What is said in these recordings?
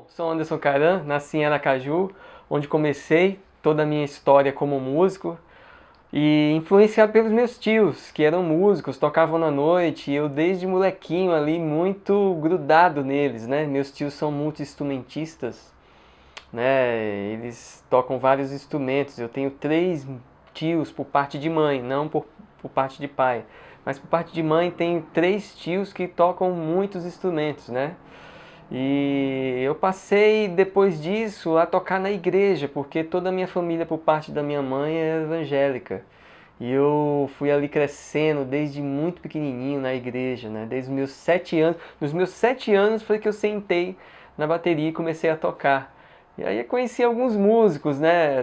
Bom, sou Anderson Caran, nasci em Aracaju, onde comecei toda a minha história como músico e influenciado pelos meus tios, que eram músicos, tocavam na noite, e eu desde molequinho ali muito grudado neles, né? Meus tios são multi-instrumentistas, né? Eles tocam vários instrumentos. Eu tenho três tios por parte de mãe, não por parte de pai. Mas por parte de mãe tenho três tios que tocam muitos instrumentos, né? E eu passei depois disso a tocar na igreja, porque toda a minha família por parte da minha mãe é evangélica. E eu fui ali crescendo desde muito pequenininho na igreja, né? Desde os meus 7 anos. Nos meus 7 anos foi que eu sentei na bateria e comecei a tocar. E aí eu conheci alguns músicos, né?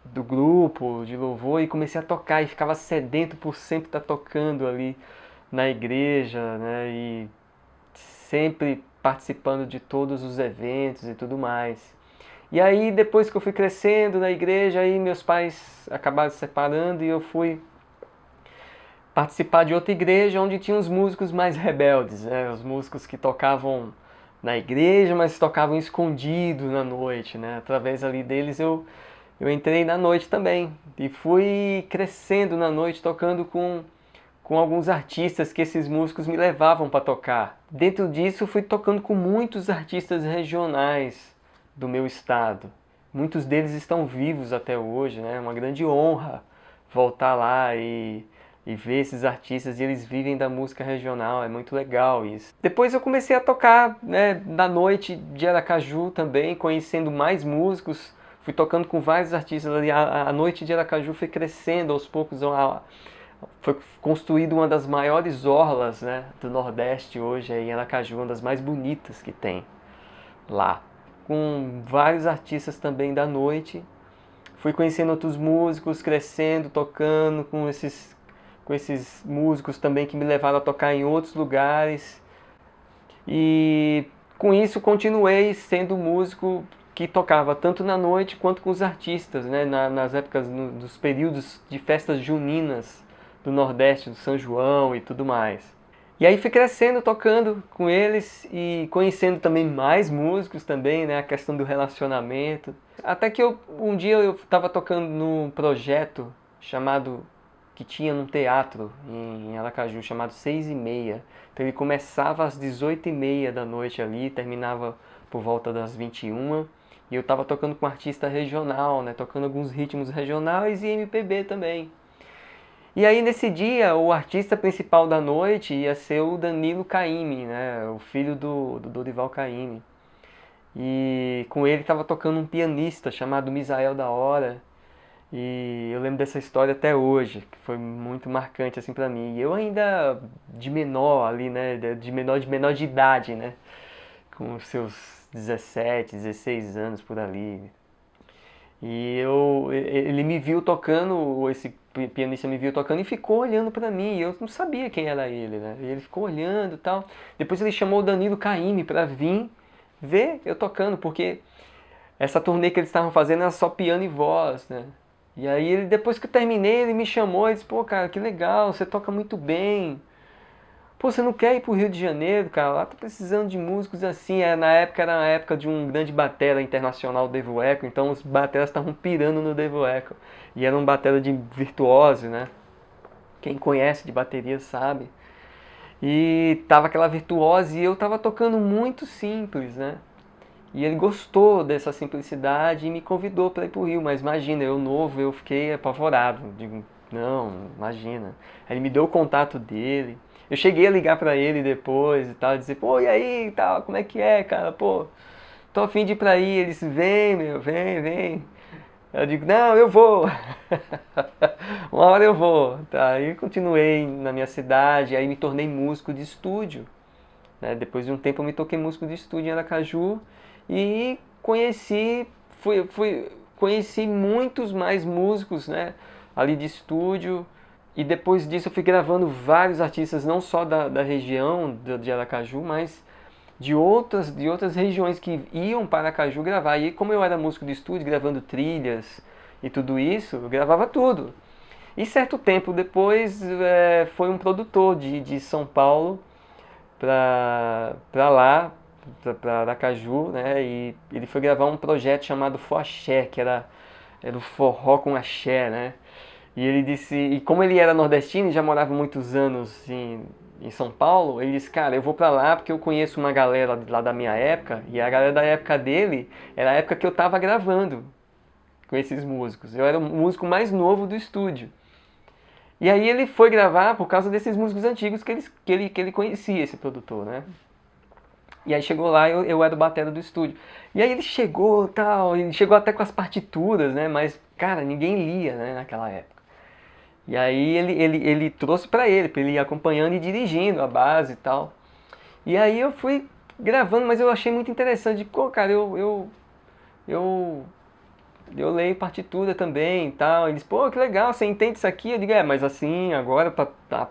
Do grupo de louvor e comecei a tocar e ficava sedento por sempre estar tocando ali na igreja, né? E sempre participando de todos os eventos e tudo mais. E aí, depois que eu fui crescendo na igreja, aí meus pais acabaram se separando e eu fui participar de outra igreja onde tinha os músicos mais rebeldes, né? Os músicos que tocavam na igreja, mas tocavam escondido na noite, né? Através ali deles eu entrei na noite também e fui crescendo na noite tocando com alguns artistas que esses músicos me levavam para tocar. Dentro disso, fui tocando com muitos artistas regionais do meu estado. Muitos deles estão vivos até hoje, né? É uma grande honra voltar lá e ver esses artistas e eles vivem da música regional, é muito legal isso. Depois eu comecei a tocar, né, na noite de Aracaju também, conhecendo mais músicos, fui tocando com vários artistas ali. A noite de Aracaju foi crescendo aos poucos, foi construída uma das maiores orlas, né, do Nordeste hoje, aí em Aracaju, uma das mais bonitas que tem lá. Com vários artistas também da noite. Fui conhecendo outros músicos, crescendo, tocando com esses músicos também que me levaram a tocar em outros lugares. E com isso continuei sendo músico que tocava tanto na noite quanto com os artistas, né, nas épocas, dos períodos de festas juninas do Nordeste, do São João e tudo mais. E aí fui crescendo, tocando com eles e conhecendo também mais músicos também, né? A questão do relacionamento. Até que um dia eu estava tocando num projeto chamado, que tinha num teatro em Aracaju, chamado 6h30. Então ele começava às 18h30 da noite ali, terminava por volta das 21h. E eu estava tocando com um artista regional, né? Tocando alguns ritmos regionais e MPB também. E aí nesse dia o artista principal da noite ia ser o Danilo Caymmi, né? O filho do Dorival Caymmi. E com ele estava tocando um pianista chamado Misael da Hora. E eu lembro dessa história até hoje, que foi muito marcante assim para mim. E eu ainda de menor ali, né? De menor de idade, né? Com os seus 17, 16 anos por ali. Ele me viu tocando, esse pianista me viu tocando e ficou olhando pra mim. E eu não sabia quem era ele, né? E ele ficou olhando e tal. Depois ele chamou o Danilo Caymmi pra vir ver eu tocando, porque essa turnê que eles estavam fazendo era só piano e voz, né? E aí depois que eu terminei, ele me chamou e disse: pô, cara, que legal, você toca muito bem. Pô, você não quer ir pro Rio de Janeiro, cara? Lá tá precisando de músicos assim. Na época era a época de um grande batera internacional, o Devo Echo, então os bateras estavam pirando no Devo Echo. E era um batera de virtuose, né? Quem conhece de bateria sabe. E tava aquela virtuose e eu tava tocando muito simples, né? E ele gostou dessa simplicidade e me convidou para ir pro Rio. Mas imagina, eu novo, eu fiquei apavorado. Digo, não, imagina. Aí ele me deu o contato dele. Eu cheguei a ligar pra ele depois e tal, dizer, pô, e aí, e tal, como é que é, cara? Pô, tô a fim de ir pra aí. Ele disse, vem, meu, vem, vem. Eu digo, não, eu vou. Uma hora eu vou. Tá, aí continuei na minha cidade, aí me tornei músico de estúdio, né? Depois de um tempo eu me toquei músico de estúdio em Aracaju e conheci muitos mais músicos, né, ali de estúdio. E depois disso eu fui gravando vários artistas, não só da região de Aracaju, mas de outras regiões que iam para Aracaju gravar. E como eu era músico de estúdio, gravando trilhas e tudo isso, eu gravava tudo. E certo tempo depois foi um produtor de São Paulo para lá, para Aracaju, né? E ele foi gravar um projeto chamado Foaxé, que era o forró com axé, né? E ele disse, e como ele era nordestino e já morava muitos anos em São Paulo, ele disse, cara, eu vou pra lá porque eu conheço uma galera lá da minha época, e a galera da época dele era a época que eu tava gravando com esses músicos. Eu era o músico mais novo do estúdio. E aí ele foi gravar por causa desses músicos antigos que ele conhecia, esse produtor, né? E aí chegou lá, eu era o batera do estúdio. E aí ele chegou, tal, ele chegou até com as partituras, né? Mas, cara, ninguém lia, né, naquela época. E aí ele trouxe pra ele ir acompanhando e dirigindo a base e tal. E aí eu fui gravando, mas eu achei muito interessante. Pô, cara, eu eu leio partitura também e tal. Eles, pô, que legal, você entende isso aqui? Eu digo, mas assim, agora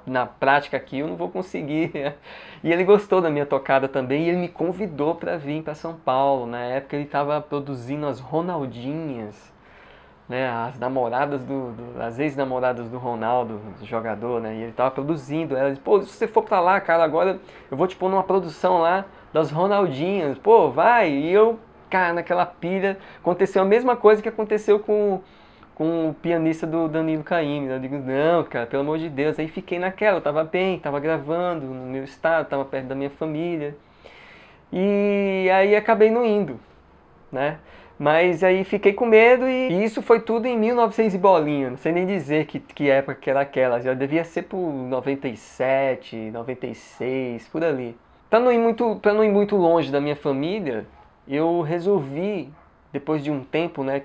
na prática aqui eu não vou conseguir. E ele gostou da minha tocada também e ele me convidou para vir para São Paulo. Na época ele estava produzindo as Ronaldinhas, né, as ex-namoradas do Ronaldo, do jogador, né, e ele estava produzindo elas. Pô, se você for para lá, cara, agora eu vou te pôr numa produção lá das Ronaldinhas. Pô, vai. E eu, cara, naquela pilha, aconteceu a mesma coisa que aconteceu com o pianista do Danilo Caymmi. Eu digo, não, cara, pelo amor de Deus. Aí fiquei naquela, eu tava bem, tava gravando no meu estado, tava perto da minha família. E aí acabei não indo, né? Mas aí fiquei com medo e isso foi tudo em 1900 e bolinha. Não sei nem dizer que época que era aquela. Já devia ser por 97, 96, por ali. Pra não ir muito longe da minha família, eu resolvi, depois de um tempo, né,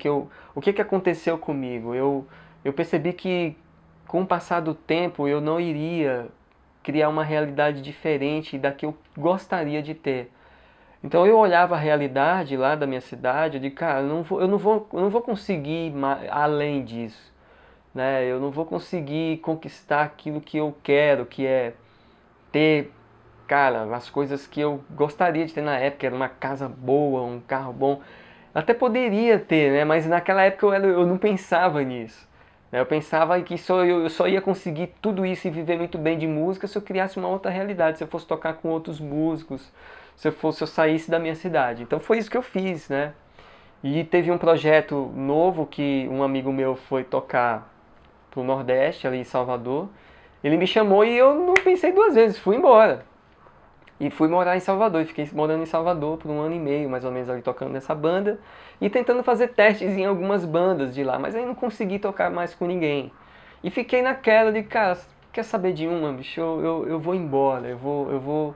o que aconteceu comigo? Eu percebi que com o passar do tempo eu não iria criar uma realidade diferente da que eu gostaria de ter. Então eu olhava a realidade lá da minha cidade, eu digo, cara, eu não vou conseguir além disso, né? Eu não vou conseguir conquistar aquilo que eu quero, que é ter, cara, as coisas que eu gostaria de ter na época, era uma casa boa, um carro bom. Até poderia ter, né? Mas naquela época eu não pensava nisso, né? Eu pensava que eu só ia conseguir tudo isso e viver muito bem de música se eu criasse uma outra realidade, se eu fosse tocar com outros músicos, se eu saísse da minha cidade. Então foi isso que eu fiz, né? E teve um projeto novo que um amigo meu foi tocar pro Nordeste, ali em Salvador. Ele me chamou e eu não pensei duas vezes, fui embora. E fui morar em Salvador, e fiquei morando em Salvador por 1 ano e meio, mais ou menos, ali tocando nessa banda. E tentando fazer testes em algumas bandas de lá, mas aí não consegui tocar mais com ninguém. E fiquei naquela de, cara, quer saber de uma, bicho? Eu vou embora, eu vou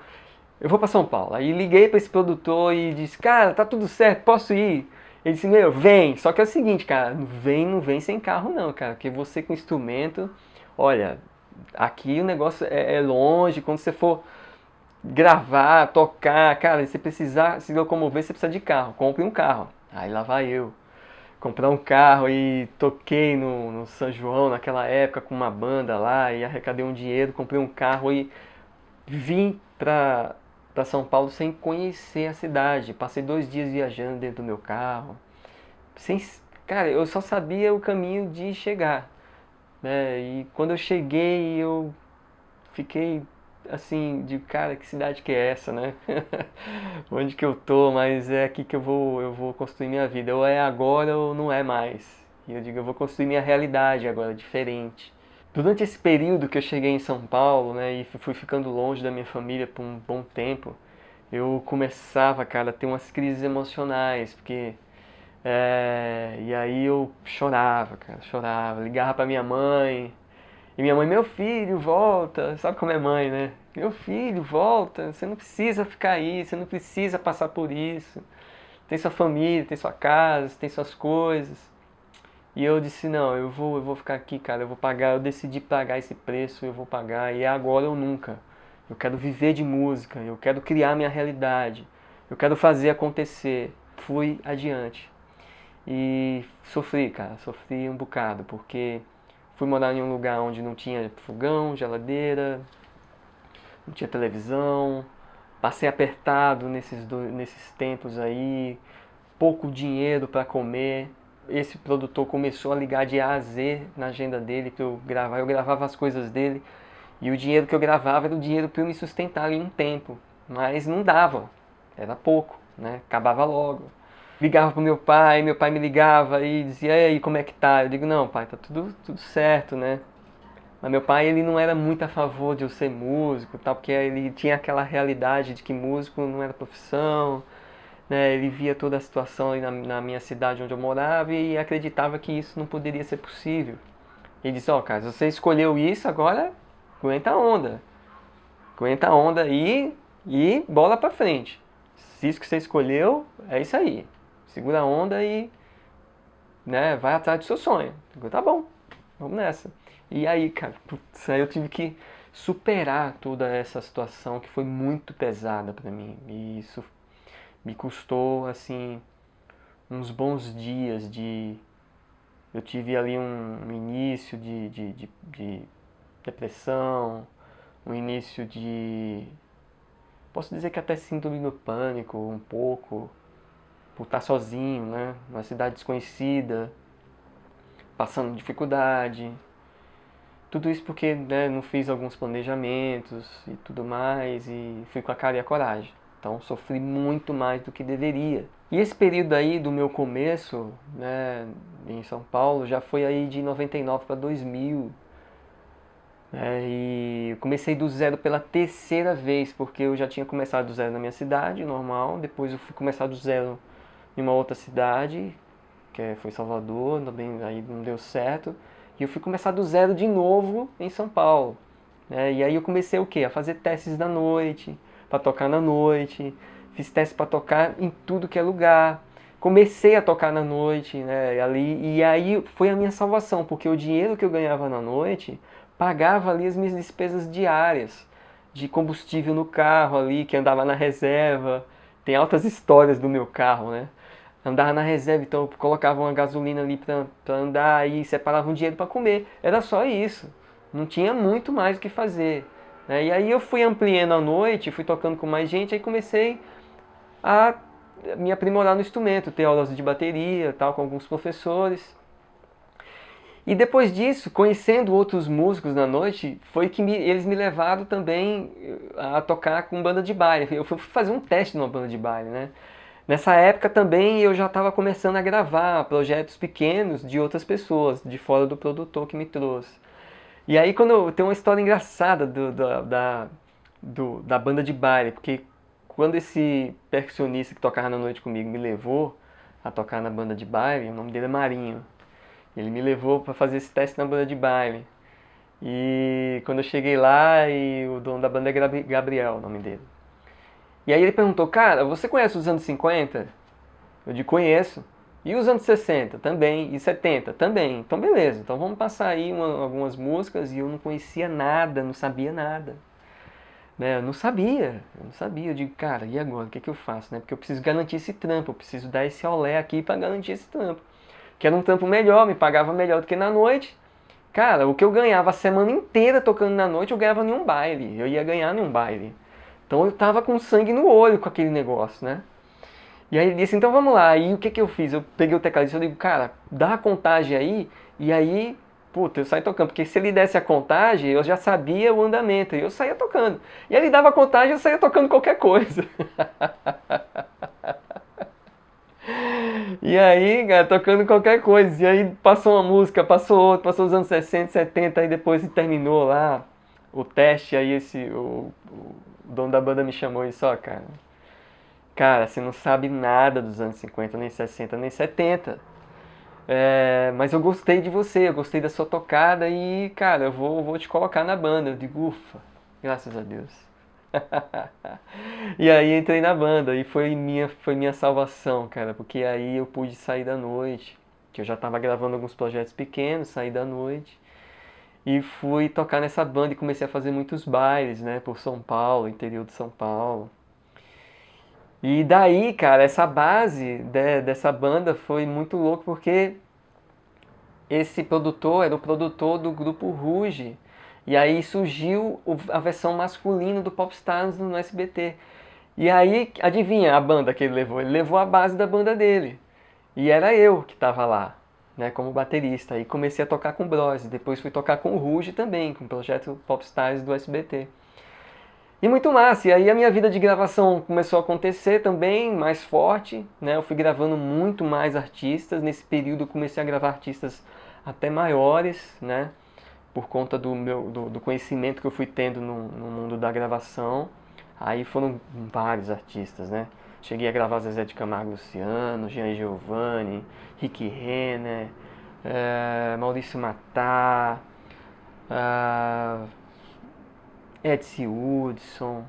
para São Paulo. Aí liguei para esse produtor e disse, cara, tá tudo certo, posso ir? Ele disse, meu, vem. Só que é o seguinte, cara, não vem sem carro não, cara, porque você com instrumento, olha, aqui o negócio é longe, quando você for gravar, tocar, cara, se precisar se locomover, você precisa de carro, compre um carro. Aí lá vai eu, comprar um carro e toquei no São João naquela época com uma banda lá e arrecadei um dinheiro, comprei um carro e vim pra São Paulo sem conhecer a cidade. Passei 2 dias viajando dentro do meu carro. Sem, cara, eu só sabia o caminho de chegar, né? E quando eu cheguei, eu fiquei assim, de cara, que cidade que é essa, né? Onde que eu tô, mas é aqui que eu vou construir minha vida. Ou é agora ou não é mais. E eu digo, eu vou construir minha realidade agora, diferente. Durante esse período que eu cheguei em São Paulo, né, e fui ficando longe da minha família por um bom tempo, eu começava, cara, a ter umas crises emocionais, porque e aí eu chorava, cara, chorava, ligava pra minha mãe, e minha mãe, meu filho, volta, sabe como é mãe, né? Meu filho, volta, você não precisa ficar aí, você não precisa passar por isso. Tem sua família, tem sua casa, tem suas coisas. E eu disse, não, eu vou ficar aqui, cara, eu vou pagar, eu decidi pagar esse preço, eu vou pagar, e é agora ou nunca. Eu quero viver de música, eu quero criar minha realidade, eu quero fazer acontecer. Fui adiante. E sofri, cara, sofri um bocado, porque fui morar em um lugar onde não tinha fogão, geladeira, não tinha televisão, passei apertado nesses tempos aí, pouco dinheiro para comer. Esse produtor começou a ligar de A a Z na agenda dele para eu gravar. Eu gravava as coisas dele e o dinheiro que eu gravava era o dinheiro para eu me sustentar ali um tempo, mas não dava. era pouco, né? Acabava logo. Ligava pro meu pai me ligava e dizia, e aí, como é que tá? Eu digo, não, pai, tá tudo certo, né? Mas meu pai, ele não era muito a favor de eu ser músico, tal, porque ele tinha aquela realidade de que músico não era profissão, né? Ele via toda a situação aí na minha cidade onde eu morava e acreditava que isso não poderia ser possível. Ele disse, ó, cara, se você escolheu isso, agora aguenta a onda. Aguenta a onda aí e bola pra frente. Se isso que você escolheu, é isso aí. Segura a onda e, né, vai atrás do seu sonho. Eu digo, tá bom, vamos nessa. E aí, cara, putz, aí eu tive que superar toda essa situação que foi muito pesada pra mim. E isso me custou, assim, uns bons dias de... Eu tive ali um início de depressão, um início de... Posso dizer que até síndrome do pânico, um pouco, por estar sozinho, né? Numa cidade desconhecida, passando dificuldade. Tudo isso porque, né, não fiz alguns planejamentos e tudo mais, e fui com a cara e a coragem. Então sofri muito mais do que deveria. E esse período aí do meu começo, né, em São Paulo, já foi aí de 99 para 2000. E eu comecei do zero pela terceira vez, porque eu já tinha começado do zero na minha cidade, normal. Depois eu fui começar do zero em uma outra cidade, foi Salvador, também aí não deu certo. E eu fui começar do zero de novo em São Paulo. E aí eu comecei o quê? A fazer testes da noite, para tocar na noite. Fiz testes para tocar em tudo que é lugar. Comecei a tocar na noite, né? E aí foi a minha salvação, porque o dinheiro que eu ganhava na noite pagava ali as minhas despesas diárias de combustível no carro ali, que andava na reserva. Tem altas histórias do meu carro, né? Andava na reserva, então eu colocava uma gasolina ali pra andar e separava um dinheiro para comer. Era só isso. Não tinha muito mais o que fazer. E aí eu fui ampliando a noite, fui tocando com mais gente, aí comecei a me aprimorar no instrumento, ter aulas de bateria, tal, com alguns professores. E depois disso, conhecendo outros músicos na noite, foi que eles me levaram também a tocar com banda de baile. Eu fui fazer um teste numa banda de baile, né? Nessa época também eu já estava começando a gravar projetos pequenos de outras pessoas, de fora do produtor que me trouxe. E aí tem uma história engraçada da banda de baile, porque quando esse percussionista que tocava na noite comigo me levou a tocar na banda de baile, o nome dele é Marinho. Ele me levou para fazer esse teste na banda de baile. E quando eu cheguei lá, e o dono da banda é Gabriel, o nome dele. E aí ele perguntou, cara, você conhece os anos 50? Eu disse, conheço. E os anos 60? Também. E 70? Também. Então beleza, então vamos passar aí algumas músicas. E eu não conhecia nada, não sabia nada. Eu não sabia. Eu digo, cara, e agora? O que eu faço? Porque eu preciso garantir esse trampo, eu preciso dar esse olé aqui para garantir esse trampo. Que era um trampo melhor, me pagava melhor do que na noite. Cara, o que eu ganhava a semana inteira tocando na noite, eu ganhava em um baile. Eu ia ganhar em um baile. Então eu tava com sangue no olho com aquele negócio, né? E aí ele disse, então vamos lá. E o que eu fiz? Eu peguei o teclado e digo, cara, dá a contagem aí. E aí, puta, eu saí tocando. Porque se ele desse a contagem, eu já sabia o andamento. E eu saía tocando. E ele dava a contagem, eu saía tocando qualquer coisa. E aí, cara, tocando qualquer coisa. E aí passou uma música, passou outra, passou os anos 60, 70, aí depois terminou lá o teste, aí o dono da banda me chamou e disse, ó, cara, você não sabe nada dos anos 50, nem 60, nem 70. Mas eu gostei de você, eu gostei da sua tocada e, cara, eu vou te colocar na banda. Eu digo, ufa, graças a Deus. E aí entrei na banda e foi minha salvação, cara, porque aí eu pude sair da noite, que eu já estava gravando alguns projetos pequenos, saí da noite e fui tocar nessa banda e comecei a fazer muitos bailes, né, por São Paulo, interior de São Paulo. E daí, cara, essa base dessa banda foi muito louco porque esse produtor era o produtor do grupo Ruge. E aí surgiu a versão masculina do Popstars no SBT. E aí, adivinha a banda que ele levou? Ele levou a base da banda dele. E era eu que estava lá, né, como baterista. Aí comecei a tocar com o Bros. Depois fui tocar com o Ruge também, com o projeto Popstars do SBT. E muito massa. E aí a minha vida de gravação começou a acontecer também, mais forte, né? Eu fui gravando muito mais artistas. Nesse período eu comecei a gravar artistas até maiores, né? Por conta do conhecimento que eu fui tendo no mundo da gravação. Aí foram vários artistas, né? Cheguei a gravar Zezé de Camargo e Luciano, Jean Giovanni, Rick Renner, Maurício Matar, Edson Hudson,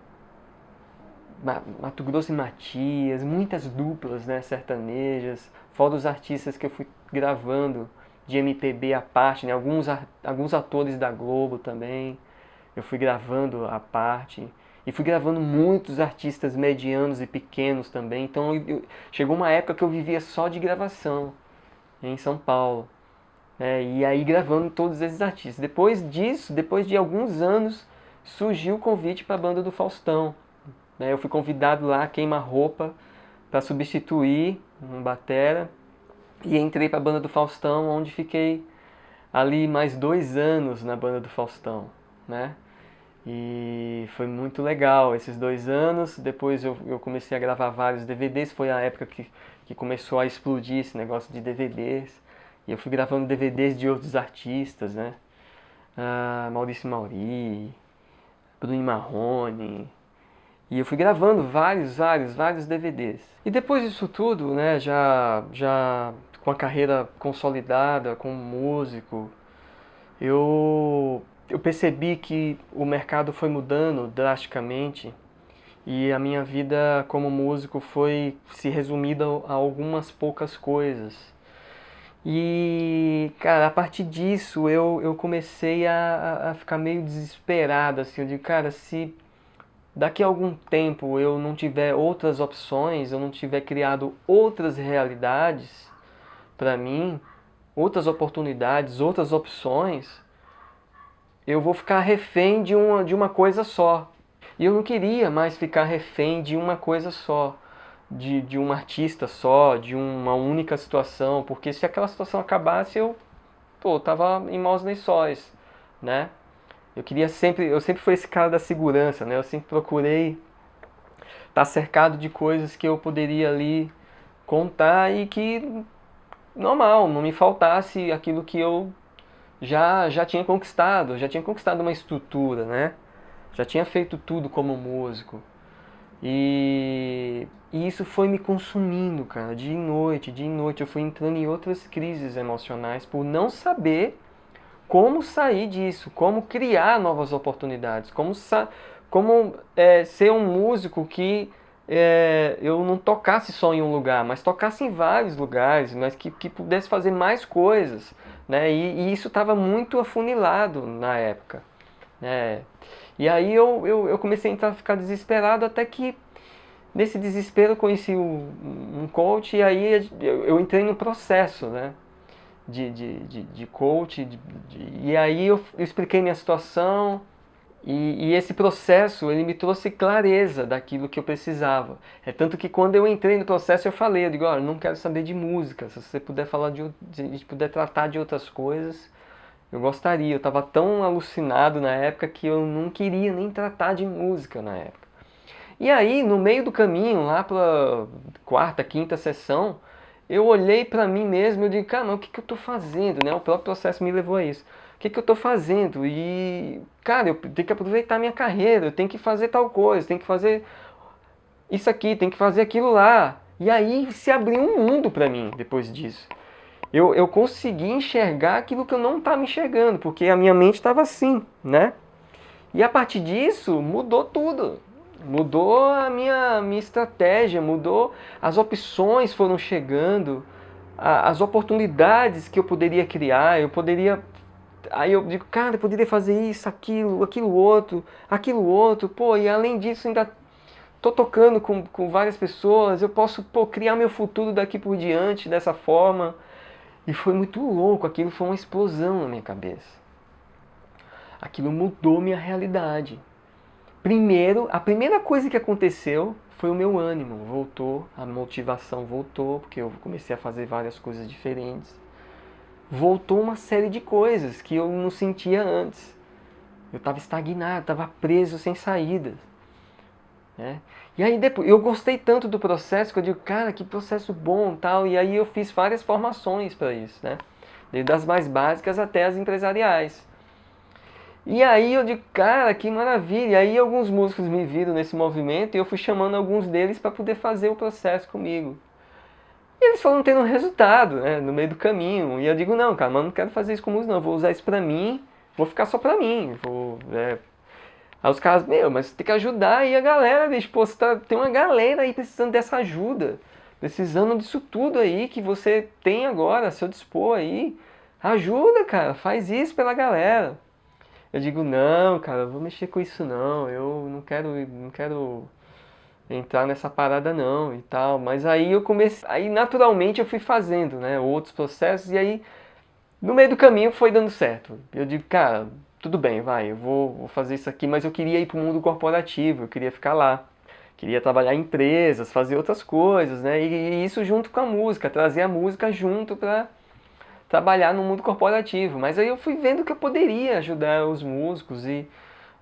Mato Grosso e Matias, muitas duplas, né, sertanejas, fora os artistas que eu fui gravando de MPB à parte, né, alguns atores da Globo também, eu fui gravando à parte. E fui gravando muitos artistas medianos e pequenos também. Então chegou uma época que eu vivia só de gravação em São Paulo. E aí gravando todos esses artistas. Depois disso, depois de alguns anos, surgiu o convite para a banda do Faustão. Eu fui convidado lá a queima-roupa para substituir um batera. E entrei para a banda do Faustão, onde fiquei ali mais 2 anos na banda do Faustão, né? E foi muito legal esses 2 anos. Depois eu comecei a gravar vários DVDs. Foi a época que começou a explodir esse negócio de DVDs. E eu fui gravando DVDs de outros artistas, né? Maurício Mauri, Bruno Marrone. E eu fui gravando vários DVDs. E depois disso tudo, né, já com a carreira consolidada como músico, eu percebi que o mercado foi mudando drasticamente e a minha vida como músico foi se resumida a algumas poucas coisas. E, cara, a partir disso eu comecei a ficar meio desesperado, assim, eu digo, cara, se daqui a algum tempo eu não tiver outras opções, eu não tiver criado outras realidades para mim, outras oportunidades, outras opções, eu vou ficar refém de uma coisa só. E eu não queria mais ficar refém de uma coisa só, de um artista só, de uma única situação, porque se aquela situação acabasse, eu tava em maus lençóis, né? Eu sempre fui esse cara da segurança, né? Eu sempre procurei estar cercado de coisas que eu poderia ali contar e que, normal, não me faltasse aquilo que eu já tinha conquistado. Eu já tinha conquistado uma estrutura, né? Já tinha feito tudo como músico. E isso foi me consumindo, cara, dia e noite, dia e noite. Eu fui entrando em outras crises emocionais por não saber como sair disso, como criar novas oportunidades, como ser um músico que eu não tocasse só em um lugar, mas tocasse em vários lugares, mas que pudesse fazer mais coisas, né? E isso estava muito afunilado na época, né? E aí eu comecei a ficar desesperado até que nesse desespero eu conheci um coach e aí eu entrei no processo, né? De coach, e aí eu expliquei minha situação e esse processo ele me trouxe clareza daquilo que eu precisava. É tanto que quando eu entrei no processo eu falei, eu digo, olha, não quero saber de música, se você puder falar se a gente puder tratar de outras coisas, eu gostaria. Eu estava tão alucinado na época que eu não queria nem tratar de música na época. E aí, no meio do caminho, lá pela quarta, quinta sessão, eu olhei pra mim mesmo e eu digo, cara, mas o que eu tô fazendo, né? O próprio processo me levou a isso. O que eu tô fazendo? E, cara, eu tenho que aproveitar minha carreira, eu tenho que fazer tal coisa, tenho que fazer isso aqui, tenho que fazer aquilo lá. E aí se abriu um mundo pra mim depois disso. Eu consegui enxergar aquilo que eu não estava enxergando, porque a minha mente estava assim, né? E a partir disso, mudou tudo. Mudou a minha estratégia, mudou, as opções foram chegando, as oportunidades que eu poderia criar, eu poderia. Aí eu digo, cara, eu poderia fazer isso, aquilo outro, pô, e além disso ainda tô tocando com várias pessoas, eu posso, pô, criar meu futuro daqui por diante dessa forma. E foi muito louco, aquilo foi uma explosão na minha cabeça. Aquilo mudou minha realidade. Primeiro, a primeira coisa que aconteceu foi o meu ânimo, voltou, a motivação voltou, porque eu comecei a fazer várias coisas diferentes. Voltou uma série de coisas que eu não sentia antes. Eu estava estagnado, estava preso sem saídas. né? E aí depois, eu gostei tanto do processo que eu digo, cara, que processo bom, tal. E aí eu fiz várias formações para isso, né? Desde as mais básicas até as empresariais. E aí eu digo, cara, que maravilha. E aí alguns músicos me viram nesse movimento e eu fui chamando alguns deles para poder fazer o processo comigo. E eles foram tendo resultado, né, no meio do caminho. E eu digo, não, cara, mas não quero fazer isso com música, não. Eu vou usar isso pra mim, vou ficar só pra mim. Aí os caras, meu, mas você tem que ajudar aí a galera, bicho. Pô, tem uma galera aí precisando dessa ajuda. Precisando disso tudo aí que você tem agora a seu dispor aí. Ajuda, cara, faz isso pela galera. Eu digo, não, cara, eu vou mexer com isso não. Eu não quero entrar nessa parada não e tal. Mas aí eu comecei, aí naturalmente eu fui fazendo, né, outros processos e aí no meio do caminho foi dando certo. Eu digo, cara, tudo bem, vai, eu vou fazer isso aqui, mas eu queria ir para o mundo corporativo, eu queria ficar lá. Queria trabalhar em empresas, fazer outras coisas, né? E isso junto com a música, trazer a música junto para trabalhar no mundo corporativo. Mas aí eu fui vendo que eu poderia ajudar os músicos e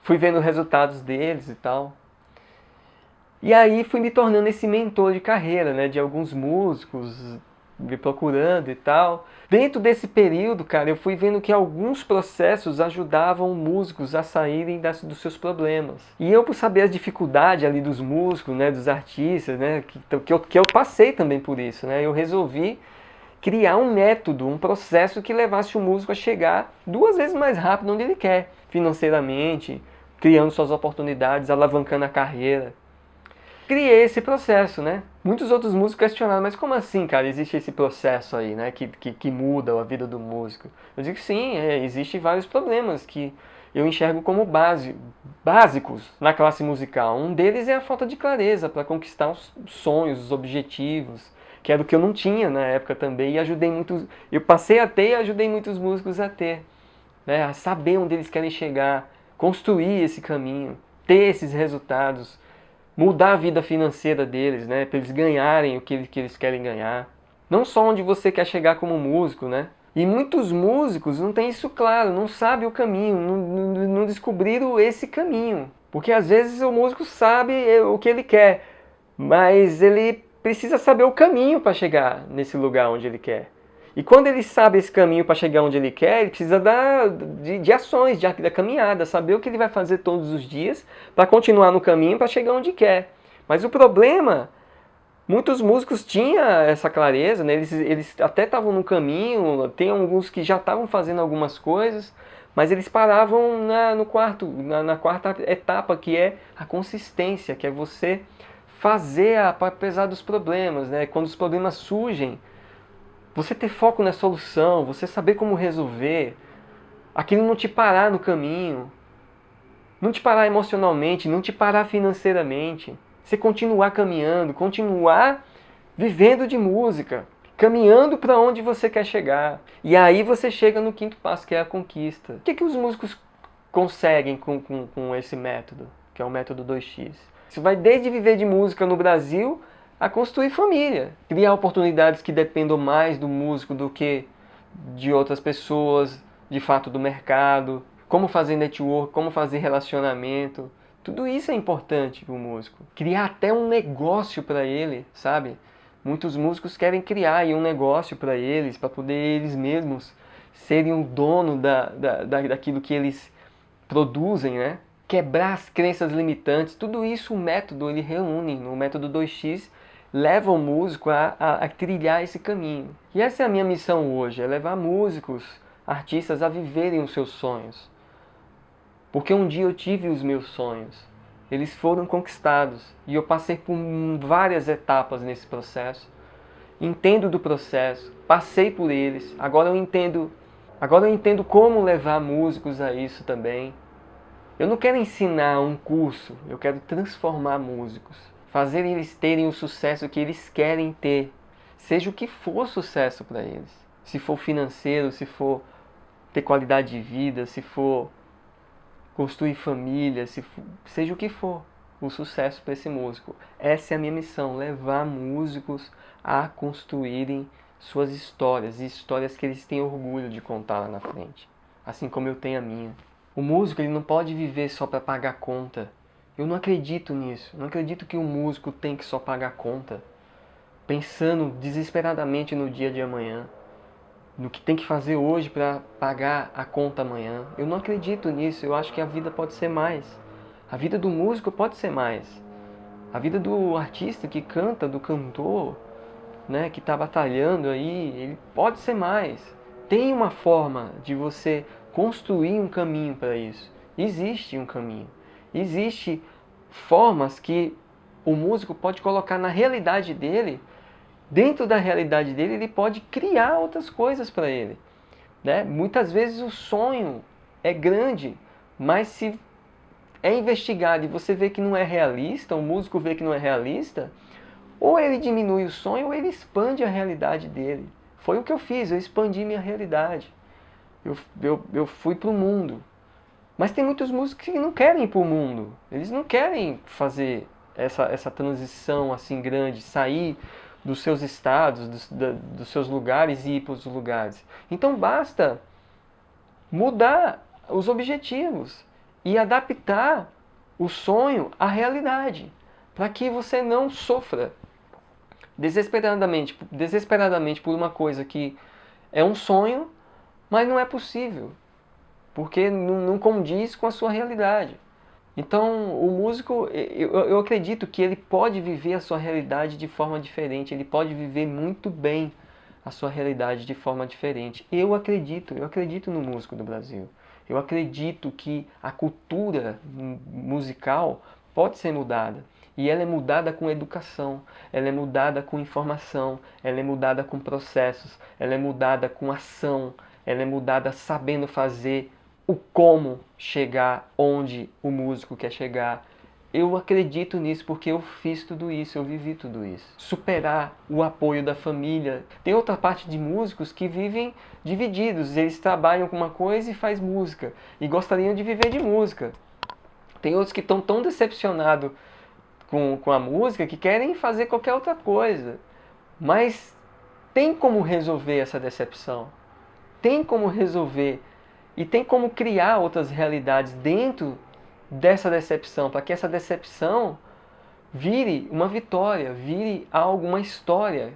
fui vendo os resultados deles e tal. E aí fui me tornando esse mentor de carreira, né, de alguns músicos, me procurando e tal. Dentro desse período, cara, eu fui vendo que alguns processos ajudavam músicos a saírem dos seus problemas. E eu, por saber as dificuldades ali dos músicos, né, dos artistas, né, que eu passei também por isso, né, eu resolvi criar um método, um processo que levasse o músico a chegar 2 vezes mais rápido onde ele quer, financeiramente, criando suas oportunidades, alavancando a carreira. Criei esse processo, né? Muitos outros músicos questionaram, mas como assim, cara, existe esse processo aí, né, que muda a vida do músico? Eu digo que sim, existem vários problemas que eu enxergo como básicos na classe musical. Um deles é a falta de clareza para conquistar os sonhos, os objetivos, que era o que eu não tinha na época também, e ajudei muitos, eu passei a ter e ajudei muitos músicos a ter, né, a saber onde eles querem chegar, construir esse caminho, ter esses resultados, mudar a vida financeira deles, né, para eles ganharem o que eles querem ganhar. Não só onde você quer chegar como músico, né? E muitos músicos não têm isso claro, não sabem o caminho, não descobriram esse caminho. Porque às vezes o músico sabe o que ele quer, mas ele precisa saber o caminho para chegar nesse lugar onde ele quer. E quando ele sabe esse caminho para chegar onde ele quer, ele precisa de ações, da caminhada, saber o que ele vai fazer todos os dias para continuar no caminho para chegar onde quer. Mas o problema, muitos músicos tinham essa clareza, né? Eles até estavam no caminho, tem alguns que já estavam fazendo algumas coisas, mas eles paravam na quarta etapa, que é a consistência, que é você fazer apesar dos problemas, né? Quando os problemas surgem, você ter foco na solução, você saber como resolver, aquilo não te parar no caminho, não te parar emocionalmente, não te parar financeiramente. Você continuar caminhando, continuar vivendo de música, caminhando para onde você quer chegar. E aí você chega no quinto passo, que é a conquista. O que os músicos conseguem com esse método, que é o método 2x? Isso vai desde viver de música no Brasil a construir família, criar oportunidades que dependam mais do músico do que de outras pessoas, de fato do mercado, como fazer network, como fazer relacionamento. Tudo isso é importante para o músico. Criar até um negócio para ele, sabe? Muitos músicos querem criar aí um negócio para eles, para poder eles mesmos serem o dono daquilo que eles produzem, né? Quebrar as crenças limitantes, tudo isso o método ele reúne, no método 2x, leva o músico a trilhar esse caminho. E essa é a minha missão hoje, é levar músicos, artistas a viverem os seus sonhos. Porque um dia eu tive os meus sonhos, eles foram conquistados e eu passei por várias etapas nesse processo. Entendo do processo, passei por eles, agora eu entendo como levar músicos a isso também. Eu não quero ensinar um curso, eu quero transformar músicos. Fazer eles terem o sucesso que eles querem ter. Seja o que for sucesso para eles. Se for financeiro, se for ter qualidade de vida, se for construir família, seja o que for o sucesso para esse músico. Essa é a minha missão, levar músicos a construírem suas histórias, e histórias que eles têm orgulho de contar lá na frente. Assim como eu tenho a minha. O músico ele não pode viver só para pagar conta. Eu não acredito nisso. Eu não acredito que o músico tem que só pagar conta, pensando desesperadamente no dia de amanhã, no que tem que fazer hoje para pagar a conta amanhã. Eu não acredito nisso. Eu acho que a vida pode ser mais. A vida do músico pode ser mais. A vida do artista que canta, do cantor, né, que está batalhando aí, ele pode ser mais. Tem uma forma de você construir um caminho para isso. Existe um caminho. Existe formas que o músico pode colocar na realidade dele. Dentro da realidade dele, ele pode criar outras coisas para ele, né? Muitas vezes o sonho é grande, mas se é investigado e você vê que não é realista, o músico vê que não é realista, ou ele diminui o sonho ou ele expande a realidade dele. Foi o que eu fiz, eu expandi minha realidade. Eu fui para o mundo. Mas tem muitos músicos que não querem ir para o mundo. Eles não querem fazer essa transição assim grande, sair dos seus estados, dos seus lugares e ir para os lugares. Então basta mudar os objetivos e adaptar o sonho à realidade, para que você não sofra desesperadamente por uma coisa que é um sonho, mas não é possível, porque não condiz com a sua realidade. Então, o músico, eu acredito que ele pode viver a sua realidade de forma diferente, ele pode viver muito bem a sua realidade de forma diferente. Eu acredito no músico do Brasil. Eu acredito que a cultura musical pode ser mudada. E ela é mudada com educação, ela é mudada com informação, ela é mudada com processos, ela é mudada com ação, ela é mudada sabendo fazer o como chegar onde o músico quer chegar. Eu acredito nisso porque eu fiz tudo isso, eu vivi tudo isso. Superar o apoio da família. Tem outra parte de músicos que vivem divididos. Eles trabalham com uma coisa e faz música. E gostariam de viver de música. Tem outros que estão tão decepcionados com a música que querem fazer qualquer outra coisa. Mas tem como resolver essa decepção. Tem como resolver. E tem como criar outras realidades dentro dessa decepção, para que essa decepção vire uma vitória, vire algo, uma história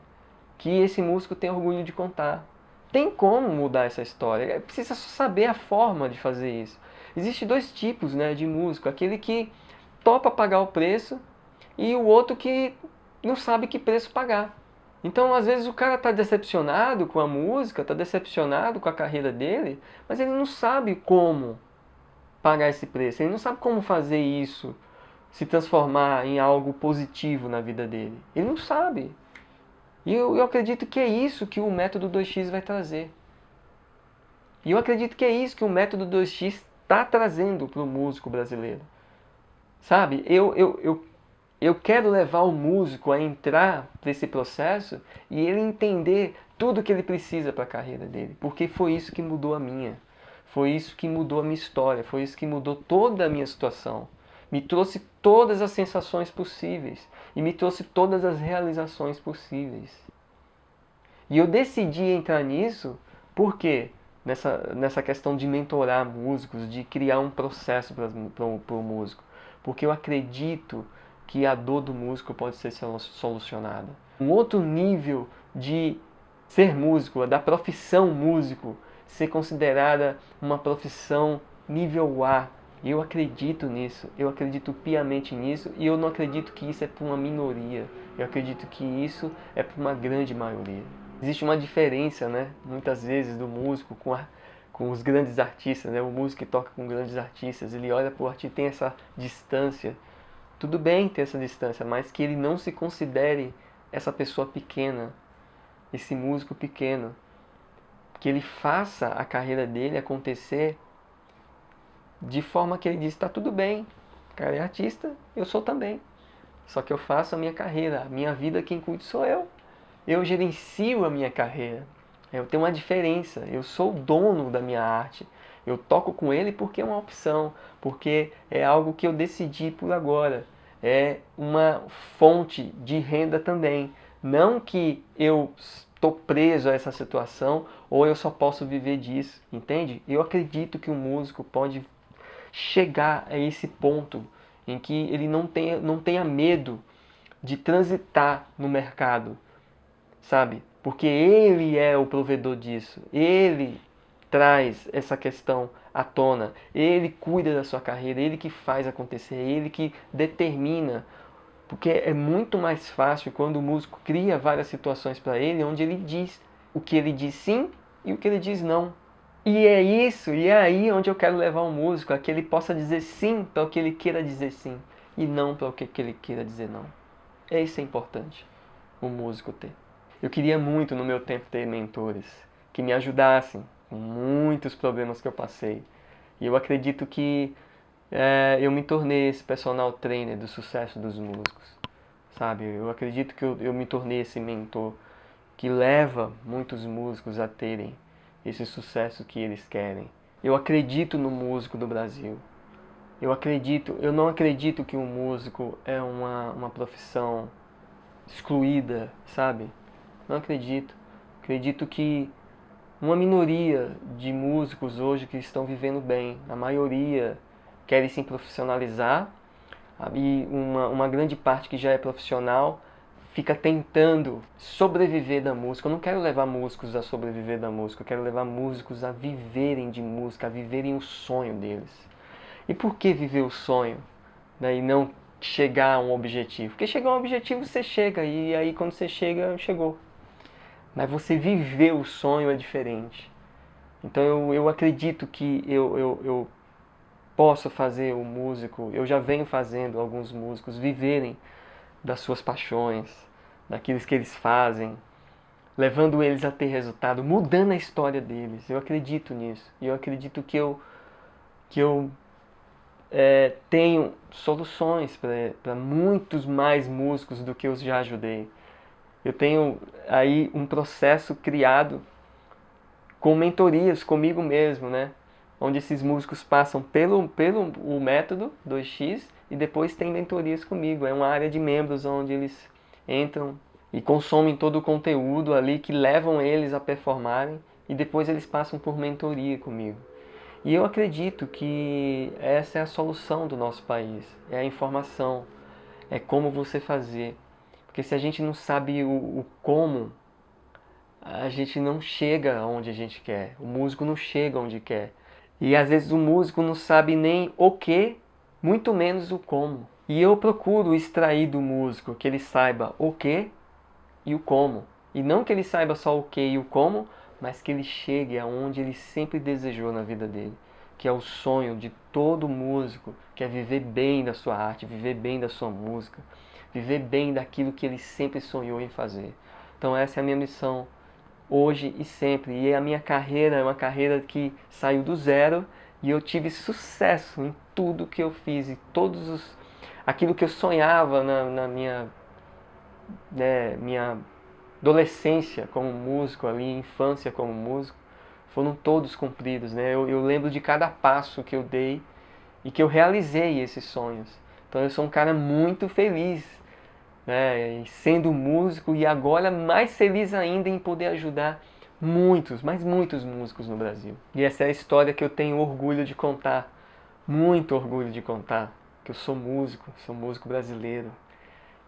que esse músico tem orgulho de contar. Tem como mudar essa história, precisa só saber a forma de fazer isso. Existem dois tipos, né, de músico, aquele que topa pagar o preço e o outro que não sabe que preço pagar. Então, às vezes, o cara está decepcionado com a música, está decepcionado com a carreira dele, mas ele não sabe como pagar esse preço, ele não sabe como fazer isso se transformar em algo positivo na vida dele. Ele não sabe. E eu acredito que é isso que o método 2x vai trazer. E eu acredito que é isso que o método 2x está trazendo para o músico brasileiro. Sabe? Eu quero levar o músico a entrar nesse processo e ele entender tudo que ele precisa para a carreira dele. Porque foi isso que mudou a minha. Foi isso que mudou a minha história. Foi isso que mudou toda a minha situação. Me trouxe todas as sensações possíveis. E me trouxe todas as realizações possíveis. E eu decidi entrar nisso porque nessa questão de mentorar músicos, de criar um processo para o músico. Porque eu acredito que a dor do músico pode ser solucionada. Um outro nível de ser músico, da profissão músico, ser considerada uma profissão nível A. Eu acredito nisso, eu acredito piamente nisso e eu não acredito que isso é para uma minoria. Eu acredito que isso é para uma grande maioria. Existe uma diferença, né, muitas vezes, do músico com os grandes artistas, né? O músico que toca com grandes artistas, ele olha para o artista e tem essa distância. Tudo bem ter essa distância, mas que ele não se considere essa pessoa pequena, esse músico pequeno. Que ele faça a carreira dele acontecer de forma que ele diz, está tudo bem, o cara é artista, eu sou também. Só que eu faço a minha carreira, a minha vida quem cuida sou eu. Eu gerencio a minha carreira. Eu tenho uma diferença, eu sou o dono da minha arte. Eu toco com ele porque é uma opção, porque é algo que eu decidi por agora. É uma fonte de renda também. Não que eu estou preso a essa situação ou eu só posso viver disso, entende? Eu acredito que o músico pode chegar a esse ponto em que ele não tenha medo de transitar no mercado, sabe? Porque ele é o provedor disso, ele traz essa questão à tona, ele cuida da sua carreira, ele que faz acontecer, ele que determina. Porque é muito mais fácil quando o músico cria várias situações para ele, onde ele diz o que ele diz sim e o que ele diz não. E é isso, e é aí onde eu quero levar o músico, a que ele possa dizer sim para o que ele queira dizer sim, e não para o que ele queira dizer não. Isso é importante, o músico ter. Eu queria muito no meu tempo ter mentores que me ajudassem com muitos problemas que eu passei. E eu acredito que eu me tornei esse personal trainer do sucesso dos músicos, sabe? Eu acredito que eu me tornei esse mentor que leva muitos músicos a terem esse sucesso que eles querem. Eu acredito no músico do Brasil. Eu não acredito que um músico é uma profissão excluída, sabe? Não acredito. Acredito que uma minoria de músicos hoje que estão vivendo bem, a maioria querem se profissionalizar e uma grande parte que já é profissional fica tentando sobreviver da música. Eu não quero levar músicos a sobreviver da música, eu quero levar músicos a viverem de música, a viverem o sonho deles. E por que viver o sonho, né, e não chegar a um objetivo? Porque chegar a um objetivo você chega, e aí quando você chega, chegou. Mas você viver o sonho é diferente. Então eu acredito que eu posso fazer o músico, eu já venho fazendo alguns músicos viverem das suas paixões, daquilo que eles fazem, levando eles a ter resultado, mudando a história deles. Eu acredito nisso. E eu acredito que eu tenho soluções para muitos mais músicos do que eu já ajudei. Eu tenho aí um processo criado com mentorias comigo mesmo, né? Onde esses músicos passam pelo o método 2x e depois tem mentorias comigo. É uma área de membros onde eles entram e consomem todo o conteúdo ali que levam eles a performarem e depois eles passam por mentoria comigo. E eu acredito que essa é a solução do nosso país, é a informação, é como você fazer. Porque se a gente não sabe o como, a gente não chega onde a gente quer, o músico não chega onde quer. E às vezes o músico não sabe nem o que, muito menos o como. E eu procuro extrair do músico que ele saiba o que e o como. E não que ele saiba só o que e o como, mas que ele chegue aonde ele sempre desejou na vida dele, que é o sonho de todo músico, que é viver bem da sua arte, viver bem da sua música, viver bem daquilo que ele sempre sonhou em fazer. Então essa é a minha missão hoje e sempre. E a minha carreira é uma carreira que saiu do zero e eu tive sucesso em tudo que eu fiz e aquilo que eu sonhava na minha adolescência como músico, ali, infância como músico, foram todos cumpridos, né? Eu lembro de cada passo que eu dei e que eu realizei esses sonhos. Então eu sou um cara muito feliz, né, sendo músico e agora mais feliz ainda em poder ajudar muitos, mas muitos músicos no Brasil. E essa é a história que eu tenho orgulho de contar, muito orgulho de contar, que eu sou músico brasileiro,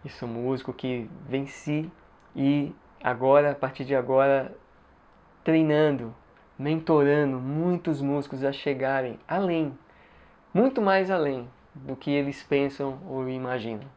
e sou músico que venci e agora, a partir de agora, treinando, mentorando muitos músicos a chegarem além, muito mais além do que eles pensam ou imaginam.